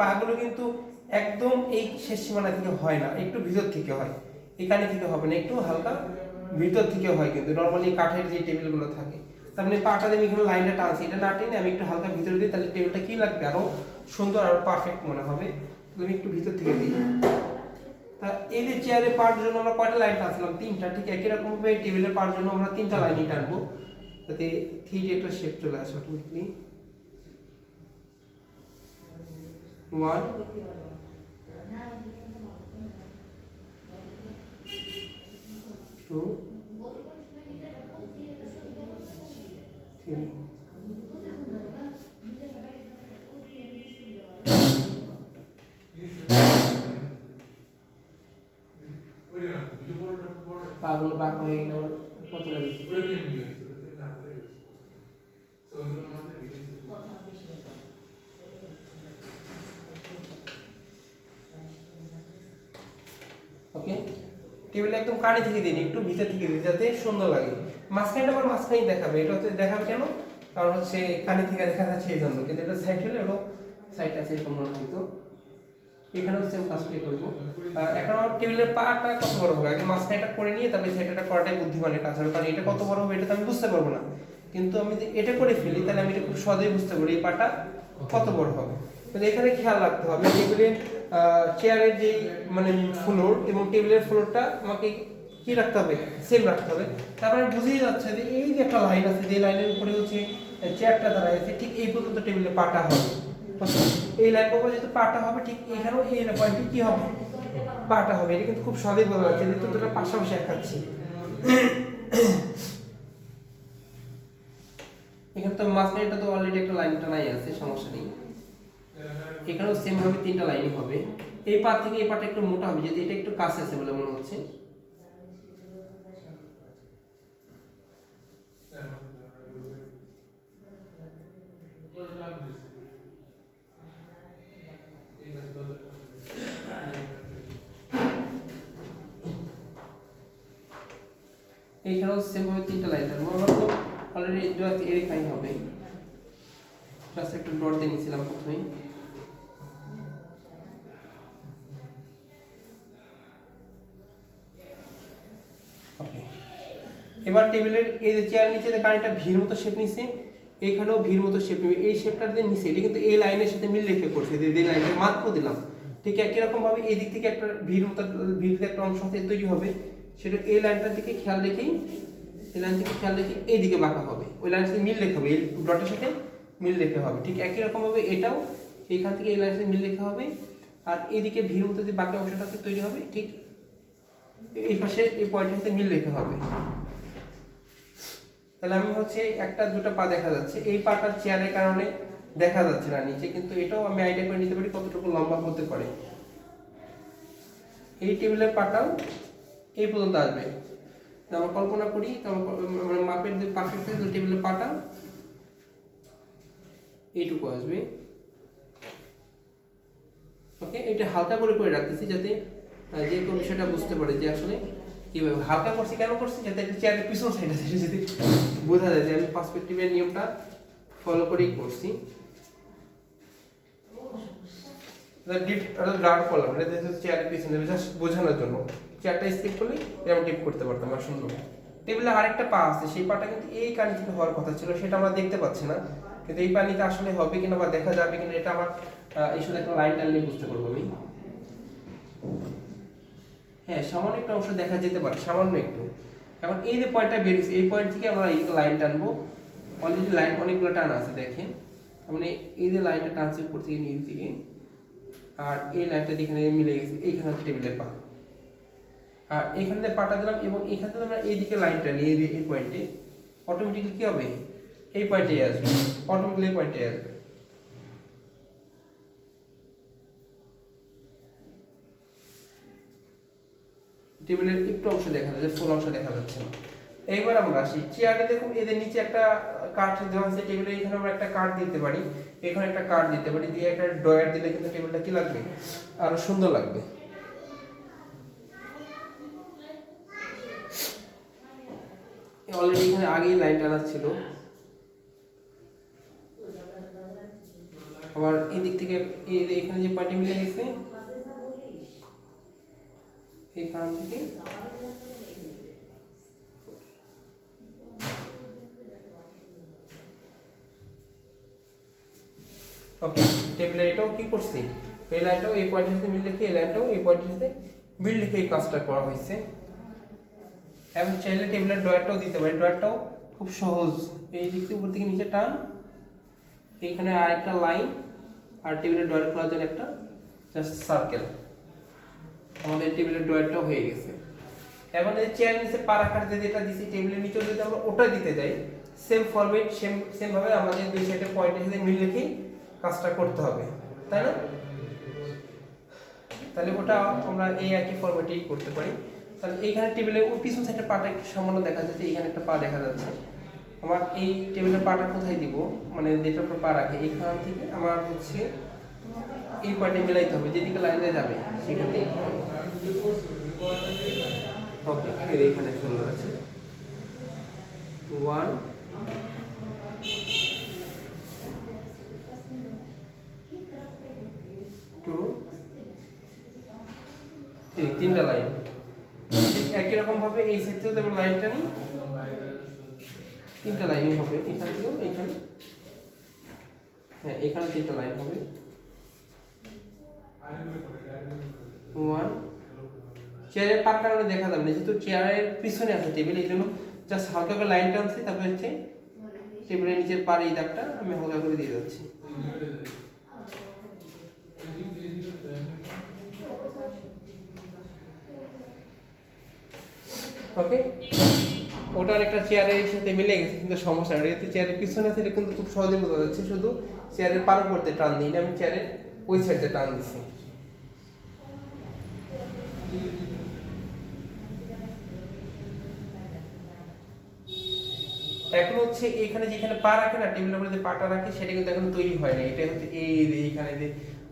পাগুলো কিন্তু একদম এই শেষ সীমানা থেকে হয় না, একটু ভিতর থেকে হয়, এখানে থেকে হবে না, একটু হালকা ভিতর থেকে হয় কিন্তু নর্মালি কাঠের যে টেবিলগুলো থাকে। তার মানে পাটা দিয়ে আমি এখানে লাইনটা টানছি, এটা না টেনে আমি একটু হালকা ভিতরে দিই, তাহলে টেবিলটা কি লাগবে আরো সুন্দর আরো পারফেক্ট মনে হবে। আমি একটু ভিতর থেকে দিই। তা এই যে চেয়ারের পার্ট জন্য আমরা কয়টা লাইন টানছিলাম? 3টা। ঠিক একই রকম ভাবে টেবিলের পার্ট জন্য আমরা 3টা লাইনই টানবো, যাতে 3D একটা শেপ চলে আসে অটোমেটিকলি। 1 2 3। পাগুলো বাঁকা হয়ে গেলে কত লাগে? ওকে, টেবিলে একদম কানে থেকে দিন, একটু ভিতর থেকে দিন যাতে সুন্দর লাগে। মাঝখানটা আবার মাঝখানেই দেখাবে, এটা হচ্ছে দেখাবে কেন? কারণ হচ্ছে কানে থেকে দেখা যাচ্ছে এই জন্য, কিন্তু এটা সাইড হলে ওটা সাইড আছে এরকম মনে হইতো। এখানেও সেম কাজটাই করবো। এখন আমার টেবিলের পাটা কত বড় হবে, আগে মাঝখানেটা করে নিয়ে তারপরে সাইডটা করাটাই বুদ্ধিমানের কাজ হবে, কারণ এটা কত বড় হবে এটা তো আমি বুঝতে পারবো না। কিন্তু আমি যদি এটা করে ফেলি তাহলে আমি এটা খুব সহজেই বুঝতে পারি এই পাটা কত বড় হবে। কিন্তু এখানে খেয়াল রাখতে হবে টেবিলের চেয়ারের যে মানে ফ্লোর এবং টেবিলের ফ্লোরটা আমাকে কি রাখতে হবে, সেম রাখতে হবে। তারপরে বুঝেই যাচ্ছে যে এই যে একটা লাইন আছে, যে লাইনের উপরে হচ্ছে চেয়ারটা দাঁড়ায় আছে, ঠিক এই পর্যন্ত টেবিলের পাটা হবে। এই লাইন পাবো যেহেতু পাটা হবে, ঠিক এখানেও এই পয়েন্টে কি হবে, পাটা হবে। এটা কিন্তু খুব সহজেই বোঝা যাচ্ছে, যেহেতু দুটো পাশাপাশি দেখাচ্ছি। এখানে তো মাঝখানে এটা তো অলরেডি একটা লাইন টানাই আছে, সমস্যা নেই। এখানেও সেম ভাবে 3টা লাইনই হবে। এই পাট থেকে এই পাটটা একটু মোটা হবে, যদি এটা একটু কাছে আছে বলে মনে হচ্ছে। এইখানেও সেম ভাবে 3টা লাইন টানবো। আমরা তো অলরেডি এরকমই হবে, জাস্ট একটু ডট দিয়ে নিয়েছিলাম প্রথমেই। এবার টেবিলের এই যে চেয়ার নিচে কানেরটা ভির মতো শেপ নিছে, এখানেও ভির মতো শেপ নেবে। এই শেপটা দিয়ে নিচে এটা কিন্তু এই লাইনের সাথে মিল রেখে করছে, যে লাইনটা মাত্র দিলাম, ঠিক একই রকম ভাবে এই দিক থেকে একটা ভির মতো ভিড়তে একটা অংশ তৈরি হবে, সেটা এই লাইনটার দিকে খেয়াল রেখেই, এই লাইন থেকে খেয়াল রেখে এই দিকে বাঁকা হবে, ওই লাইনের সাথে মিল রেখে হবে, এই ডটের সাথে মিল রেখে হবে। ঠিক একই রকম ভাবে এটাও এইখান থেকে এই লাইনের সাথে মিল রেখে হবে, আর এইদিকে ভির মতো যে বাকি অংশটা তৈরি হবে, ঠিক এই পাশে এই পয়েন্টের সাথে মিল রেখে হবে। তাহলে আমি হচ্ছে একটা দুটো পা দেখা যাচ্ছে, এই পাটা চেয়ারের কারণে দেখা যাচ্ছে না নিচে, কিন্তু এটাও আমি আইডিয়া করে নিতে পারি কতটুকু লম্বা হতে পারে। এই টেবিলের পাটাও এই পর্যন্ত আসবে, আমরা কল্পনা করি মানে মাপের যে পারফেক্ট সাইজ টেবিলের পাটা এইটুকু আসবে। ওকে, এটা হালকা করে করে রাখতেছি যাতে যে কোনো বিষয়টা বুঝতে পারে যে আসলে কিভাবে হালকা করছি, কেন করছি, যাতে একটা চেয়ারের পিছন সাইড আছে যদি বোঝা যায় যে আমি পার্সপেক্টিভের নিয়মটা ফলো করেই করছি। ডিপ গার্ড করলাম, এটা চেয়ারের পিছনে জাস্ট বোঝানোর জন্য। চেয়ারটা স্কিপ করলে এরকম ডিপ করতে পারতাম আর সুন্দর। টেবিলে আরেকটা পা আছে, সেই পাটা কিন্তু এই কানি থেকে হওয়ার কথা ছিল, সেটা আমরা দেখতে পাচ্ছি না, কিন্তু এই পানিতে আসলে হবে কিনা বা দেখা যাবে কিনা এটা আমার এই শুধু একটা লাইন টানলে বুঝতে পারবো আমি। হ্যাঁ, সামান্য একটা অংশ দেখা যেতে পারে, সামান্য একটু। এখন এই যে পয়েন্টটা বেরিয়েছে, এই পয়েন্ট থেকে আমরা এই লাইন টানবো। অলরেডি লাইন অনেকগুলো টান আছে দেখেন, মানে এই যে লাইনটা টানছে উপর থেকে নিচ দিকে, আর এই লাইনটা যেখানে মিলে গেছে এইখানে হচ্ছে টেবিলের পা, আর এখান থেকে পাটা দিলাম এবং এখান থেকে আমরা এইদিকে লাইনটা নিয়ে দিই এই পয়েন্টে, অটোমেটিকলি কি হবে, এই পয়েন্টে আসবে, অটোমেটিকলি এই পয়েন্টে আসবে। টেবিলের একটু অংশ দেখা যাচ্ছে, ফুল অংশ দেখা যাচ্ছে না। এইবার আমরা আসি চেয়ারে, দেখুন এদের নিচে একটা কাঠ দেওয়া আছে টেবিলে, এখানে আমরা একটা কাঠ দিতে পারি, এখানে একটা কাঠ দিতে পারি, দিয়ে একটা ড্রয়ার দিলে কিন্তু টেবিলটা কি লাগবে, আরো সুন্দর লাগবে। অলরেডি এখানে আগেই লাইন টানা ছিল, আবার এই দিক থেকে এখানে যে পয়েন্টে মিলে গেছে এইখান থেকে ওকে টেবিলে এটাও কি করছি এই লাইনটাও এই পয়েন্টের সাথে মিল রেখে এই লাইনটাও এই পয়েন্টের সাথে মিল রেখে এই কাজটা করা হয়েছে। এবং চাইলে টেবিলের ড্রয়ারটাও দিতে পারি, ড্রয়ারটাও খুব সহজ, এই দিক থেকে উপর থেকে নিচে টান, এইখানে আরেকটা লাইন, আর টেবিলের ড্রয়ার খোলার জন্য একটা জাস্ট সার্কেল, আমাদের টেবিলের ড্রয়ারটাও হয়ে গেছে। এখন এই চেয়ার নিচে পা রাখার যে যেটা দিছি টেবিলের নিচে যদি আমরা ওটা দিতে যাই সেম ফরম্যাট সেম ভাবে আমাদের দুই সাইডের পয়েন্টের সাথে মিল রেখেই কাজটা করতে হবে, তাই না? তাহলে ওটা আমরা এই একই ফরম্যাটেই করতে পারি। তাহলে এইখানে টেবিলের ওই পিছন সাইডের পাটা একটু সামান্য দেখা যাচ্ছে, এইখানে একটা পা দেখা যাচ্ছে। আমার এই টেবিলের পাটা কোথায় দিব, মানে যেটার উপর পা রাখে এইখান থেকে আমার হচ্ছে এই পয়েন্টে মিলাইতে হবে, যেদিকে লাইনে যাবে সেখানে ওকে এইখানে সুন্দর আছে 1 2 3 তিনটা লাইন। একই রকম ভাবে এই সাইড থেকে আমরা লাইনটা নিই, তিনটা লাইনই হবে এখান থেকেও এইখানে, হ্যাঁ এখানে তিনটা লাইন হবে 1 চেয়ারের পার কারণে দেখা যাবে না, যেহেতু চেয়ারের পিছনে আছে টেবিল, এই জন্য জাস্ট হালকা করে লাইন টানছি, তারপর হচ্ছে টেবিলের নিচের পার এই দাগটা আমি হালকা করে দিয়ে যাচ্ছি। ওকে ওটার একটা চেয়ারের সাথে মিলে গেছে, কিন্তু সমস্যা নেই, এতে চেয়ারের পিছনে আছে, এটা কিন্তু খুব সহজে বোঝা যাচ্ছে, শুধু চেয়ারের পার করতে টান দিই না, আমি চেয়ারের ওই সাইডে টান দিছি। এখন হচ্ছে এখানে যেখানে পা রাখে না টেবিলের উপরে যে পাটা রাখে সেটা কিন্তু এখন তৈরি হয় না, এটা হচ্ছে এইখানে যে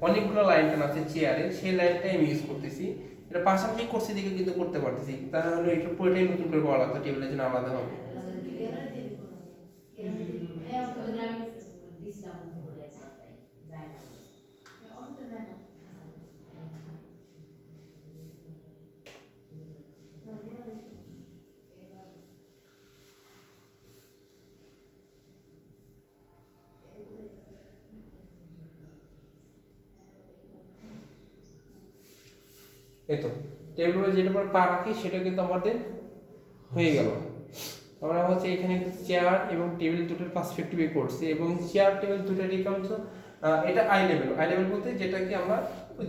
অনেকগুলো লাইন টান আছে চেয়ারে, সেই লাইনটাই আমি ইউজ করতেছি, এটা পাশাপাশি করছি দিকে কিন্তু করতে পারতেছি, তাহলে এটা পুরোটাই নতুন করে করা লাগতো, টেবিলের জন্য আলাদা হবে। এই তো টেবিলের যেটা পর পা রাখি সেটা কিন্তু আমাদের হয়ে গেল। আমরা হচ্ছে এখানে চেয়ার এবং টেবিল দুটোর পার্সপেক্টিভে করছি, এবং চেয়ার টেবিল দুটোরই কিন্তু এটা আই লেভেল বলতে যেটাকে আমরা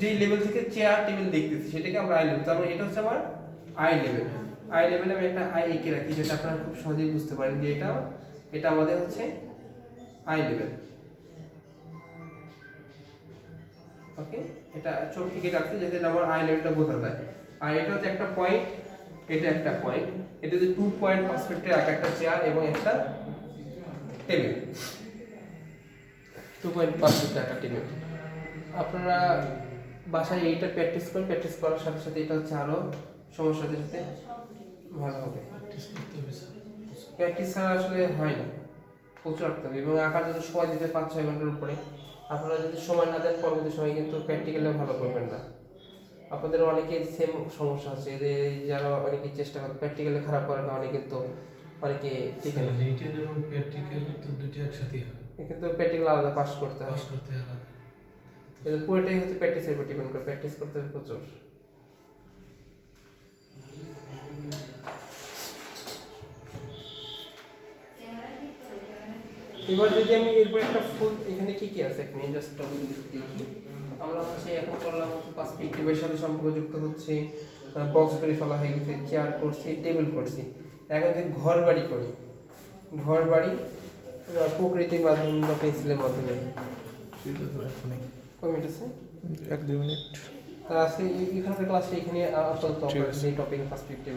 যেই লেভেল থেকে চেয়ার টেবিল দেখতেছি সেটাকে আমরা আই লেভেল, তারপর এটা হচ্ছে আমার আই লেভেলে আমি একটা আই এঁকে রাখি, যেটা আপনারা খুব সহজেই বুঝতে পারেন যে এটা আমাদের হচ্ছে আই লেভেল। ওকে এটা চোখ থেকে রাখছি যাতে আমার আই লেভেলটা বোঝা যায়। আর এটা হচ্ছে একটা পয়েন্ট, এটা একটা পয়েন্ট, এটা যে 2 পয়েন্ট পার্সপেক্টিভে একটা চেয়ার এবং একটা টেবিল, 2 পয়েন্ট পার্সপেক্টিভে একটা টেবিল। আপনারা বাসায় এইটা প্র্যাকটিস করেন, প্র্যাকটিস করার সাথে সাথে এটা হচ্ছে আরো সমস্যার সাথে ভালো হবে। প্র্যাকটিস ছাড়া আসলে হয় না, প্রচুর রাখতে হবে, এবং আঁকার যদি সময় দিতে 5-6 ঘন্টার উপরে, আপনারা যদি সময় না দেন পরবর্তী সময় কিন্তু প্র্যাকটিক্যালে ভালো করবেন না। আপনাদের অনেকের সেম সমস্যা আছে, যে যারা অনেকে চেষ্টা করে প্র্যাকটিক্যালে খারাপ করার কারণে কিন্তু অনেকে ঠিক আছে, রিটেন এবং প্র্যাকটিক্যাল তো দুটো একসাথে হয়, কিন্তু প্র্যাকটিক্যাল আলাদা পাস করতে হয়, আলাদা। কিন্তু পুরোটাই হচ্ছে প্র্যাকটিসের উপর ডিপেন্ড করে, প্র্যাকটিস করতে হবে প্রচুর। এবার যদি আমি এরপর একটা ফুল এখানে কি কি আছে এখানে জাস্ট দেখি, আমরা হচ্ছে এখন করলাম হচ্ছে পার্সপেক্টিভের সাথে সম্পর্কযুক্ত হচ্ছে বক্স করে ফেলা হয়ে গেছে, চেয়ার করছি, টেবিল করছি। এখন যদি ঘর বাড়ি করি, ঘর বাড়ি প্রকৃতির মাধ্যমে বা পেন্সিলের মাধ্যমে, কয় মিনিট আছে? 1-2 মিনিট। তা আছে এখানকার ক্লাসে এখানে আপাতত এই টপিক পার্সপেক্টিভ